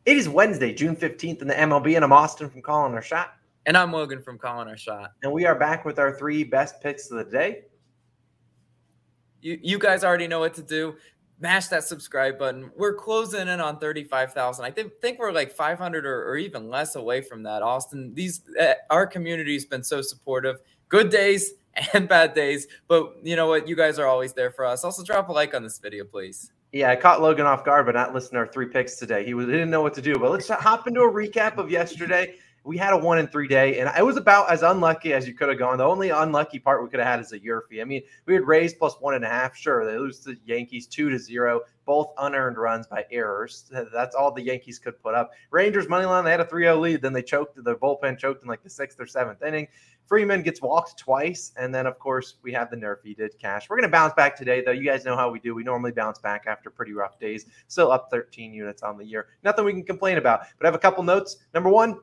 It is Wednesday, June 15th in the MLB, and I'm Austin from Calling Our Shot. And I'm Logan from Calling Our Shot. And we are back with our 3 best picks of the day. You guys already know what to do. Mash that subscribe button. We're closing in on 35,000. I think we're like 500 or even less away from that, Austin. Our community's been so supportive. Good days and bad days. But you know what? You guys are always there for us. Also, drop a like on this video, please. Yeah, I caught Logan off guard by not listening to our 3 picks today. He didn't know what to do. But let's hop into a recap of yesterday. We had a 1-3 day, and it was about as unlucky as you could have gone. The only unlucky part we could have had is a Urfi. I mean, we had Rays plus 1.5. Sure, they lose to the Yankees 2-0, both unearned runs by errors. That's all the Yankees could put up. Rangers money line, they had a 3-0 lead. Then they choked. The bullpen choked in like the 6th or 7th inning. Freeman gets walked twice, and then, of course, we have the NRFI did cash. We're going to bounce back today, though. You guys know how we do. We normally bounce back after pretty rough days. Still up 13 units on the year. Nothing we can complain about. But I have a couple notes. Number one,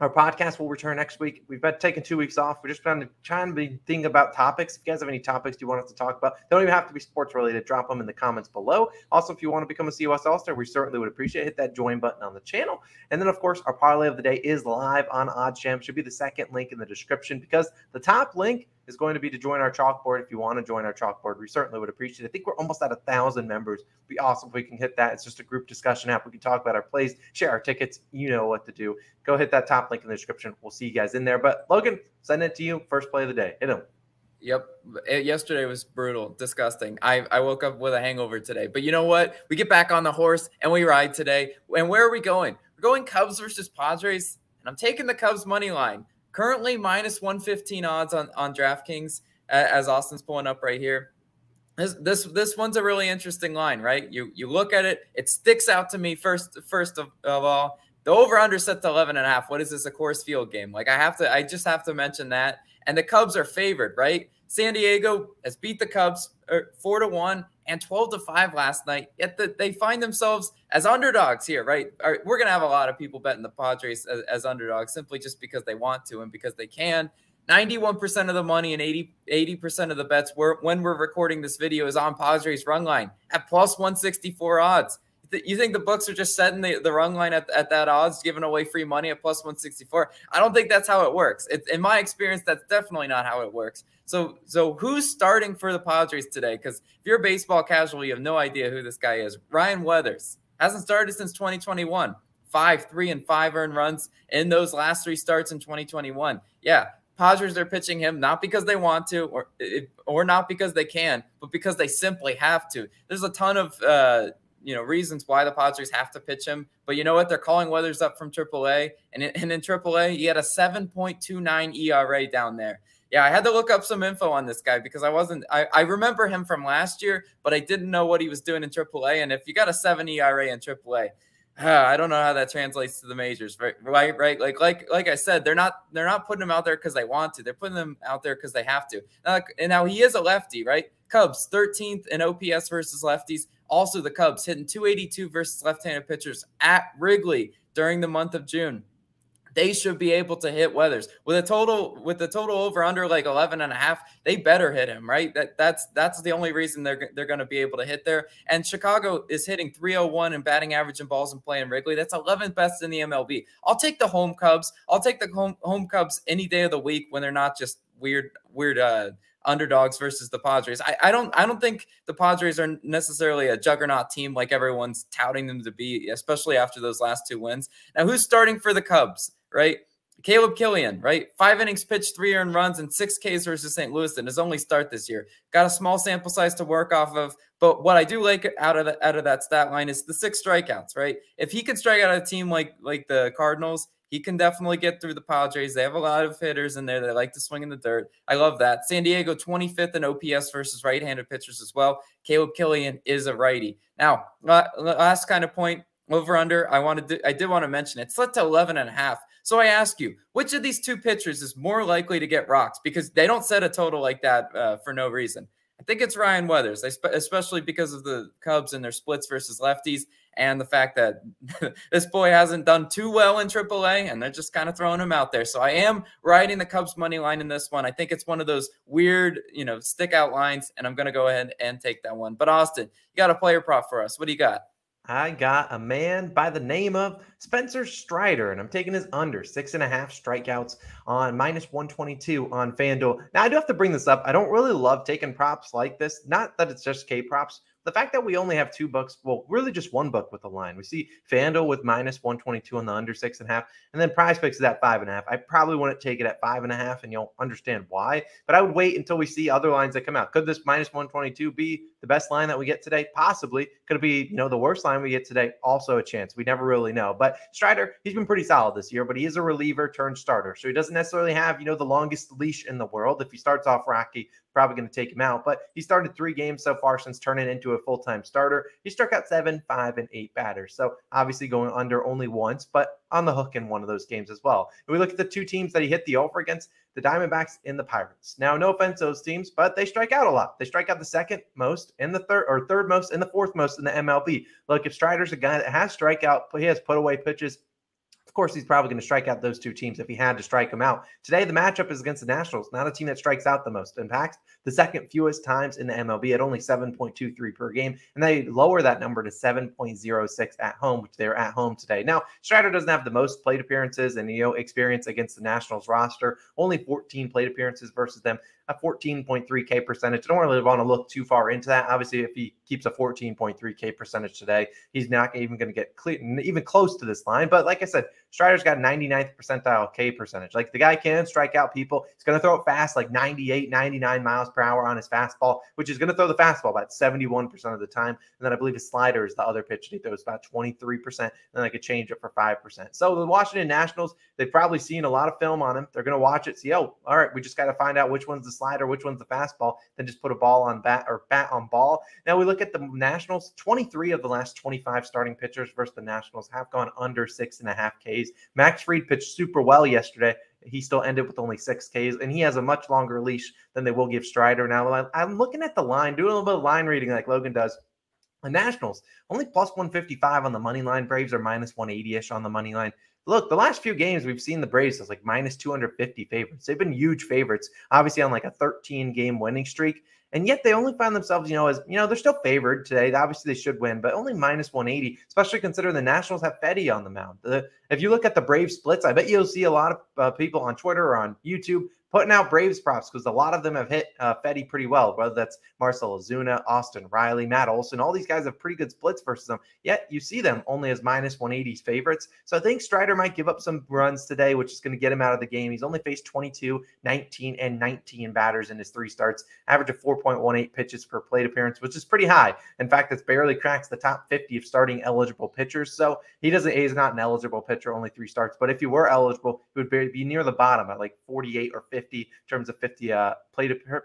our podcast will return next week. We've been taking 2 weeks off. We're just trying to be thinking about topics. If you guys have any topics you want us to talk about, they don't even have to be sports related. Drop them in the comments below. Also, if you want to become a COS All-Star, we certainly would appreciate it. Hit that join button on the channel. And then, of course, our parlay of the day is live on OddsJam. Should be the second link in the description because the top link is going to be to join our chalkboard. If you want to join our chalkboard, we certainly would appreciate it. I think we're almost at 1,000 members. It'd be awesome if we can hit that. It's just a group discussion app. We can talk about our plays, share our tickets. You know what to do. Go hit that top link in the description. We'll see you guys in there. But Logan, send it to you. First play of the day. Hit him. Yep. Yesterday was brutal, disgusting. I woke up with a hangover today. But you know what? We get back on the horse and we ride today. And where are we going? We're going Cubs versus Padres. And I'm taking the Cubs money line. Currently minus 115 odds on DraftKings, as Austin's pulling up right here. This one's a really interesting line, right? You look at it, it sticks out to me first of all. The over/under set to 11.5. What is this, a Coors Field game? Like I just have to mention that. And the Cubs are favored, right? San Diego has beat the Cubs 4-1 and 12-5 last night. Yet they find themselves as underdogs here, right? We're going to have a lot of people betting the Padres as underdogs simply just because they want to and because they can. 91% of the money and 80% of the bets when we're recording this video is on Padres run line at plus 164 odds. You think the books are just setting the run line at that odds, giving away free money at plus 164? I don't think that's how it works. In my experience, that's definitely not how it works. So who's starting for the Padres today? Because if you're a baseball casual, you have no idea who this guy is. Ryan Weathers hasn't started since 2021. 3 and 5 earned runs in those last 3 starts in 2021. Yeah, Padres are pitching him not because they want to or not because they can, but because they simply have to. There's a ton of reasons why the Padres have to pitch him. But you know what? They're calling Weathers up from AAA. And in AAA, he had a 7.29 ERA down there. Yeah, I had to look up some info on this guy because I remember him from last year, but I didn't know what he was doing in AAA. And if you got a 7 ERA in AAA, I don't know how that translates to the majors, right? Like I said, they're not putting him out there because they want to. They're putting them out there because they have to. Now he is a lefty, right? Cubs 13th in OPS versus lefties. Also, the Cubs hitting 282 versus left-handed pitchers at Wrigley during the month of June. They should be able to hit Weathers with the total over under like 11.5. They better hit him, right? That's the only reason they're going to be able to hit there. And Chicago is hitting 301 in batting average in balls in play in Wrigley. That's 11th best in the MLB. I'll take the home Cubs. I'll take the home Cubs any day of the week when they're not just weird underdogs versus the Padres. I don't think the Padres are necessarily a juggernaut team like everyone's touting them to be, especially after those last 2 wins. Now, who's starting for the Cubs, right? Caleb Killian, right? 5 innings pitched, 3 earned runs, and 6 Ks versus St. Louis in his only start this year. Got a small sample size to work off of, but what I do like out of that stat line is the 6 strikeouts, right? If he can strike out a team like the Cardinals, he can definitely get through the Padres. They have a lot of hitters in there that like to swing in the dirt. I love that. San Diego 25th in OPS versus right-handed pitchers as well. Caleb Killian is a righty. Now, last kind of point, over-under, I did want to mention it. Set to 11.5. So I ask you, which of these 2 pitchers is more likely to get rocks? Because they don't set a total like that for no reason. I think it's Ryan Weathers, especially because of the Cubs and their splits versus lefties and the fact that this boy hasn't done too well in AAA, and they're just kind of throwing him out there. So I am riding the Cubs money line in this one. I think it's one of those weird, stick out lines, and I'm going to go ahead and take that one. But Austin, you got a player prop for us. What do you got? I got a man by the name of Spencer Strider, and I'm taking his under 6.5 strikeouts on -122 on FanDuel. Now, I do have to bring this up. I don't really love taking props like this. Not that it's just K props. The fact that we only have 2 books, well, really just 1 book with the line. We see FanDuel with -122 on the under 6.5, and then PrizePicks is at 5.5. I probably wouldn't take it at 5.5, and you'll understand why. But I would wait until we see other lines that come out. Could this -122 be the best line that we get today? Possibly. Could it be, the worst line we get today? Also a chance. We never really know. But Strider, he's been pretty solid this year, but he is a reliever turned starter. So he doesn't necessarily have, the longest leash in the world. If he starts off rocky, probably going to take him out. But he started 3 games so far since turning into a full-time starter. He struck out 7, 5, and 8 batters. So obviously going under only once, but on the hook in one of those games as well. If we look at the 2 teams that he hit the over against, the Diamondbacks and the Pirates. Now, no offense to those teams, but they strike out a lot. They strike out the second most and the third most and the 4th most in the MLB. Look, if Strider's a guy that has strikeout, he has put away pitches, of course, he's probably going to strike out those 2 teams if he had to strike them out. Today, the matchup is against the Nationals, not a team that strikes out the most. In fact, the second fewest times in the MLB at only 7.23 per game, and they lower that number to 7.06 at home, which they're at home today. Now, Strider doesn't have the most plate appearances and experience against the Nationals roster. Only 14 plate appearances versus them, a 14.3 K percentage. I don't really want to look too far into that. Obviously, if he keeps a 14.3 K percentage today, he's not even going to get even close to this line. But like I said, Strider's got 99th percentile K percentage. Like, the guy can strike out people. He's going to throw it fast, like 98, 99 miles per hour on his fastball, which is going to throw the fastball about 71% of the time. And then I believe his slider is the other pitch that he throws about 23%. And then I could change it for 5%. So the Washington Nationals, they've probably seen a lot of film on him. They're going to watch it, see, oh, all right, we just got to find out which one's the slider, which one's the fastball, then just put a ball on bat or bat on ball. Now we look at the Nationals. 23 of the last 25 starting pitchers versus the Nationals have gone under 6.5 Ks. Max Fried pitched super well yesterday. He still ended with only 6 Ks, and he has a much longer leash than they will give Strider. Now, I'm looking at the line, doing a little bit of line reading like Logan does. The Nationals, only plus 155 on the money line. Braves are minus 180-ish on the money line. Look, the last few games we've seen the Braves as like minus 250 favorites. They've been huge favorites, obviously on like a 13-game winning streak. And yet they only find themselves, they're still favored today. Obviously, they should win, but only minus 180, especially considering the Nationals have Fetty on the mound. If you look at the Braves splits, I bet you'll see a lot of people on Twitter or on YouTube putting out Braves props because a lot of them have hit Fetty pretty well, whether that's Marcell Ozuna, Austin Riley, Matt Olson. All these guys have pretty good splits versus them, yet you see them only as minus 180 favorites. So I think Strider might give up some runs today, which is going to get him out of the game. He's only faced 22, 19, and 19 batters in his 3 starts, average of 4.18 pitches per plate appearance, which is pretty high. In fact, it's barely cracks the top 50 of starting eligible pitchers. So he's not an eligible pitcher, only 3 starts. But if you were eligible, he would be near the bottom at like 48 or 50 in terms of 50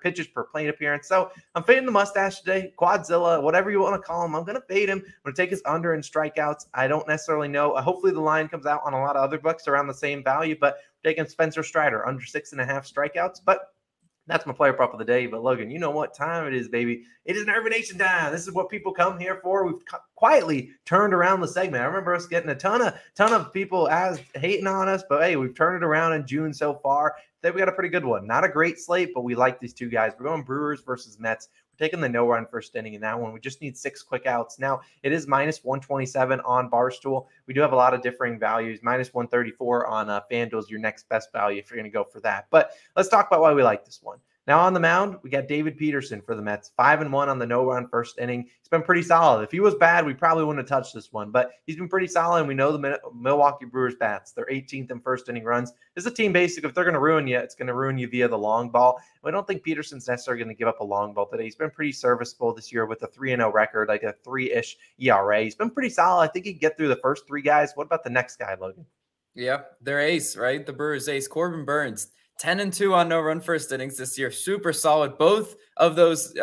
pitches per plate appearance. So I'm fading the mustache today, Quadzilla, whatever you want to call him. I'm going to fade him. I'm going to take his under in strikeouts. I don't necessarily know. Hopefully the line comes out on a lot of other books around the same value, but taking Spencer Strider under 6.5 strikeouts. But that's my player prop of the day. But Logan, you know what time it is, baby. It is Nerve Nation time. This is what people come here for. We've quietly turned around the segment. I remember us getting a ton of people hating on us, but hey, we've turned it around in June so far. Today we got a pretty good one. Not a great slate, but we like these 2 guys. We're going Brewers versus Mets. We're taking the no-run first inning in that one. We just need 6 quick outs. Now, it is minus 127 on Barstool. We do have a lot of differing values. Minus 134 on FanDuel is your next best value if you're going to go for that. But let's talk about why we like this one. Now on the mound, we got David Peterson for the Mets, 5-1 on the no-run first inning. He's been pretty solid. If he was bad, we probably wouldn't have touched this one, but he's been pretty solid, and we know the Milwaukee Brewers bats. They're 18th in first inning runs. This is a team basically, if they're going to ruin you, it's going to ruin you via the long ball. I don't think Peterson's necessarily going to give up a long ball today. He's been pretty serviceable this year with a 3-0 record, like a 3-ish ERA. He's been pretty solid. I think he can get through the first 3 guys. What about the next guy, Logan? Yeah, their ace, right? The Brewers ace, Corbin Burnes. 10-2 on no-run first innings this year. Super solid. Both of those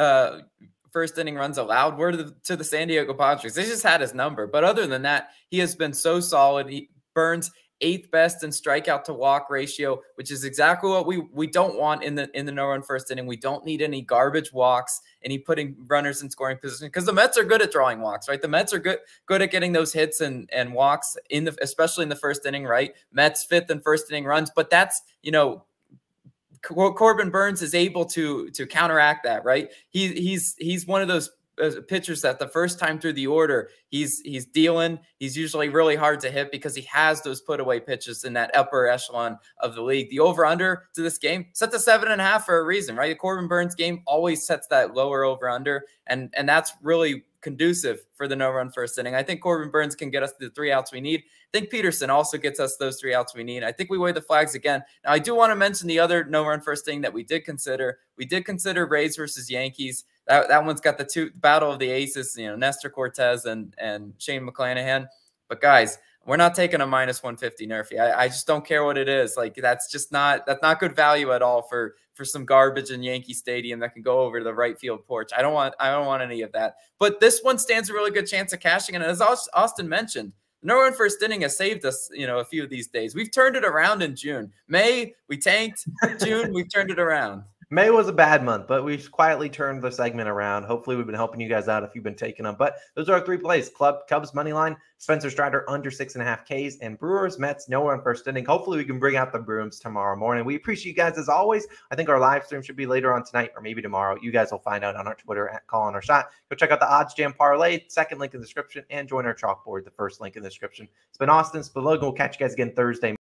first inning runs allowed were to the San Diego Padres. They just had his number. But other than that, he has been so solid. Burnes 8th best in strikeout to walk ratio, which is exactly what we don't want in the no-run first inning. We don't need any garbage walks, any putting runners in scoring position, because the Mets are good at drawing walks, right? The Mets are good at getting those hits and walks especially in the first inning, right? Mets 5th in first inning runs, but that's, Corbin Burnes is able to counteract that, right? He's one of those pitchers that the first time through the order, he's dealing. He's usually really hard to hit because he has those put away pitches in that upper echelon of the league. The over under to this game set to 7.5 for a reason, right? The Corbin Burnes game always sets that lower over under, and that's really conducive for the no-run first inning. I think Corbin Burnes can get us the 3 outs we need. I think Peterson also gets us those 3 outs we need. I think we weigh the flags again. Now, I do want to mention the other no-run first inning that we did consider. We did consider Rays versus Yankees. That one's got the battle of the aces, Nestor Cortez and Shane McClanahan. But guys, we're not taking a -150 NRFI. I just don't care what it is. Like that's not good value at all for some garbage in Yankee Stadium that can go over to the right field porch. I don't want any of that. But this one stands a really good chance of cashing. And as Austin mentioned, no-run first inning has saved us, a few of these days. We've turned it around in June. May, we tanked. June, we've turned it around. May was a bad month, but we've quietly turned the segment around. Hopefully, we've been helping you guys out if you've been taking them. But those are our 3 plays. Cubs money line, Spencer Strider under 6.5 Ks, and Brewers, Mets, no-run first inning. Hopefully, we can bring out the brooms tomorrow morning. We appreciate you guys as always. I think our live stream should be later on tonight or maybe tomorrow. You guys will find out on our Twitter at Calling Our Shot. Go check out the Odds Jam Parlay, second link in the description, and join our chalkboard, the first link in the description. It's been Austin, it's been Logan. We'll catch you guys again Thursday.